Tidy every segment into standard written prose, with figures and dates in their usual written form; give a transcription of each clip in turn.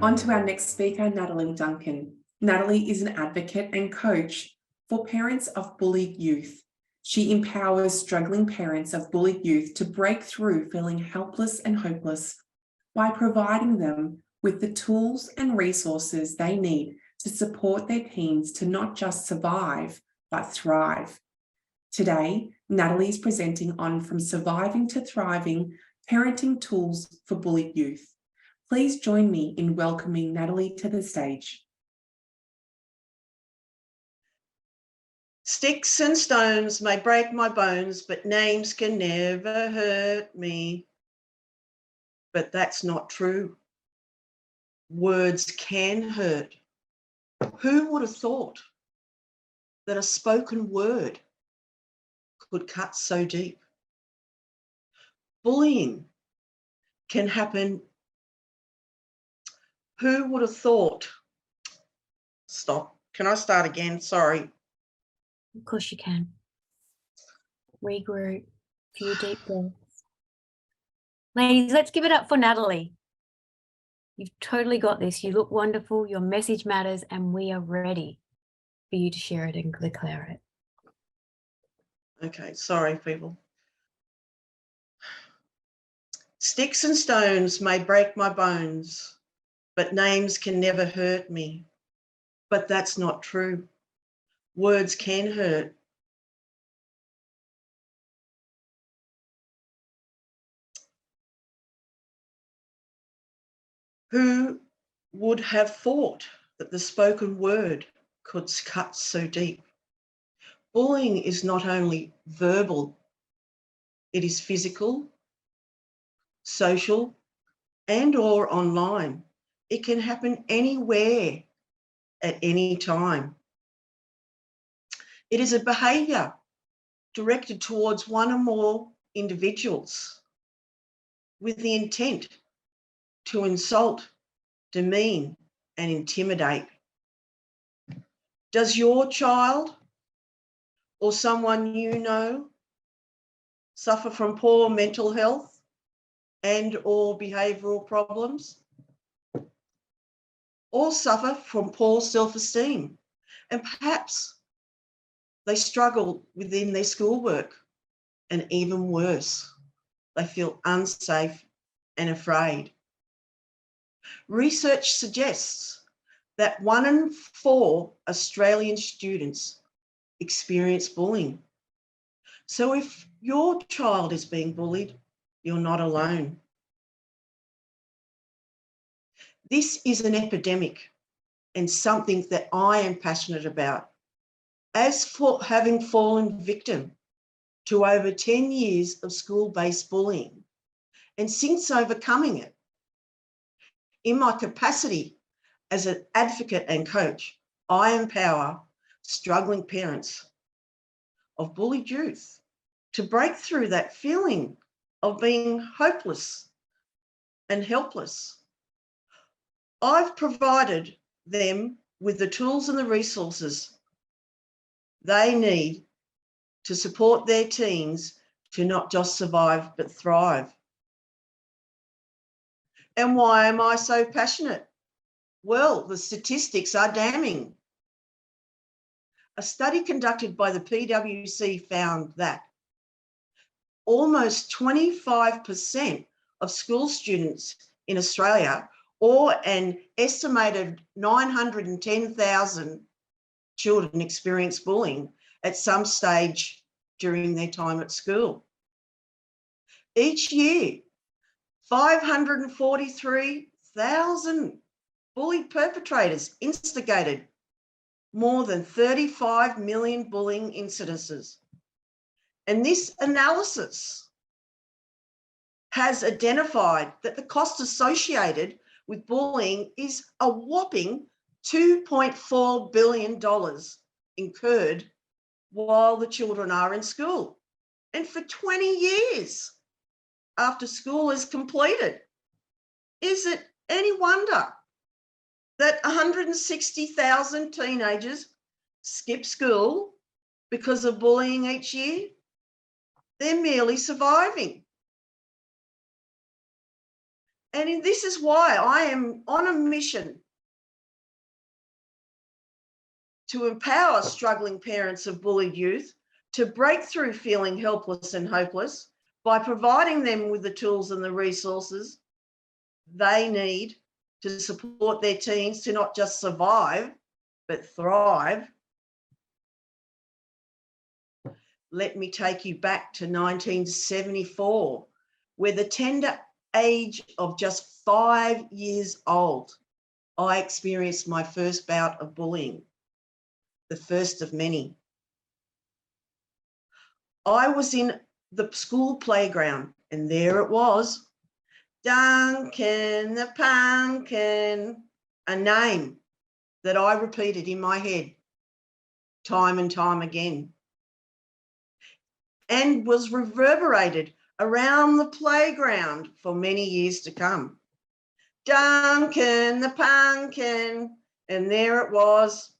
On to our next speaker, Natalie Duncan. Natalie is an advocate and coach for parents of bullied youth. She empowers struggling parents of bullied youth to break through feeling helpless and hopeless by providing them with the tools and resources they need to support their teens to not just survive, but thrive. Today, Natalie is presenting on From Surviving to Thriving, Parenting Tools for Bullied Youth. Please join me in welcoming Natalie to the stage. Sticks and stones may break my bones, but names can never hurt me. But that's not true. Words can hurt. Who would have thought that a spoken word could cut so deep? Bullying can happen. Who would have thought? Stop. Can I start again? Sorry. Of course you can. Regroup, few deep breaths. Ladies, let's give it up for Natalie. You've totally got this. You look wonderful. Your message matters, and we are ready for you to share it and declare it. Okay, sorry, people. Sticks and stones may break my bones, but names can never hurt me. But that's not true. Words can hurt. Who would have thought that the spoken word could cut so deep? Bullying is not only verbal, it is physical, social, and/or online. It can happen anywhere at any time. It is a behaviour directed towards one or more individuals with the intent to insult, demean, and intimidate. Does your child or someone you know suffer from poor mental health and/or behavioural problems? Or suffer from poor self-esteem, and perhaps they struggle within their schoolwork, and even worse, they feel unsafe and afraid. Research suggests that 1 in 4 Australian students experience bullying. So if your child is being bullied, you're not alone. This is an epidemic and something that I am passionate about. As for having fallen victim to over 10 years of school-based bullying, and since overcoming it, in my capacity as an advocate and coach, I empower struggling parents of bullied youth to break through that feeling of being hopeless and helpless. I've provided them with the tools and the resources they need to support their teens to not just survive, but thrive. And why am I so passionate? Well, the statistics are damning. A study conducted by the PwC found that almost 25% of school students in Australia, or an estimated 910,000 children, experience bullying at some stage during their time at school. Each year, 543,000 bullied perpetrators instigated more than 35 million bullying incidences. And this analysis has identified that the cost associated with bullying is a whopping $2.4 billion incurred while the children are in school. And for 20 years after school is completed. Is it any wonder that 160,000 teenagers skip school because of bullying each year? They're merely surviving. And this is why I am on a mission to empower struggling parents of bullied youth to break through feeling helpless and hopeless by providing them with the tools and the resources they need to support their teens to not just survive, but thrive. Let me take you back to 1974, where the tender age of just 5 years old, I experienced my first bout of bullying, the first of many. I was in the school playground, and there it was, Duncan the pumpkin, a name that I repeated in my head time and time again, and was reverberated around the playground for many years to come. Duncan the pumpkin, and there it was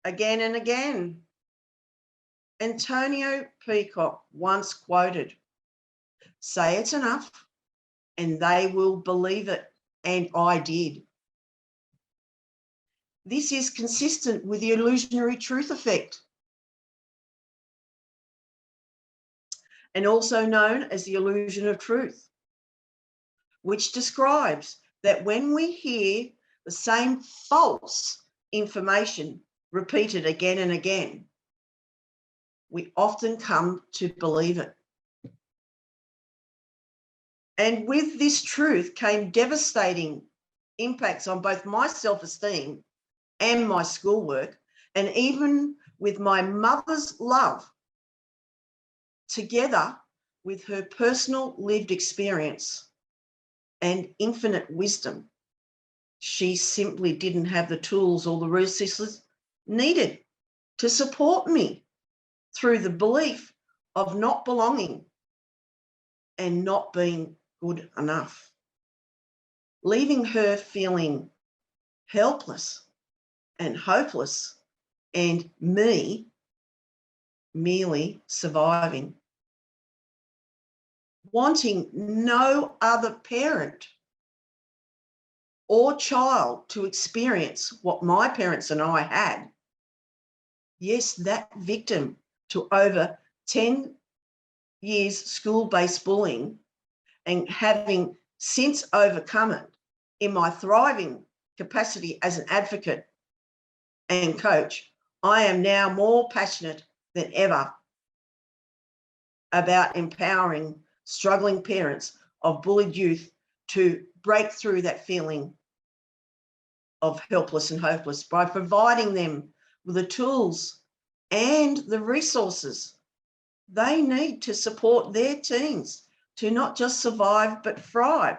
again and again. Antonio Peacock once quoted, "Say it's enough and they will believe it," and I did. This is consistent with the illusionary truth effect, and also known as the illusion of truth, which describes that when we hear the same false information repeated again and again, we often come to believe it. And with this truth came devastating impacts on both my self-esteem and my schoolwork, and even with my mother's love, together with her personal lived experience and infinite wisdom. She simply didn't have the tools or the resources needed to support me through the belief of not belonging and not being good enough, leaving her feeling helpless and hopeless, and me merely surviving, wanting no other parent or child to experience what my parents and I had. Yes, that victim to over 10 years school-based bullying, and having since overcome it in my thriving capacity as an advocate and coach, I am now more passionate than ever about empowering struggling parents of bullied youth to break through that feeling of helpless and hopeless by providing them with the tools and the resources they need to support their teens to not just survive but thrive.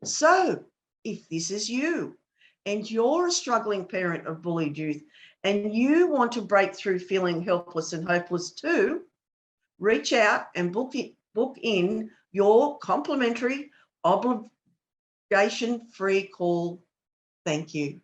So if this is you and you're a struggling parent of bullied youth and you want to break through feeling helpless and hopeless too, reach out and book in your complimentary obligation-free call. Thank you.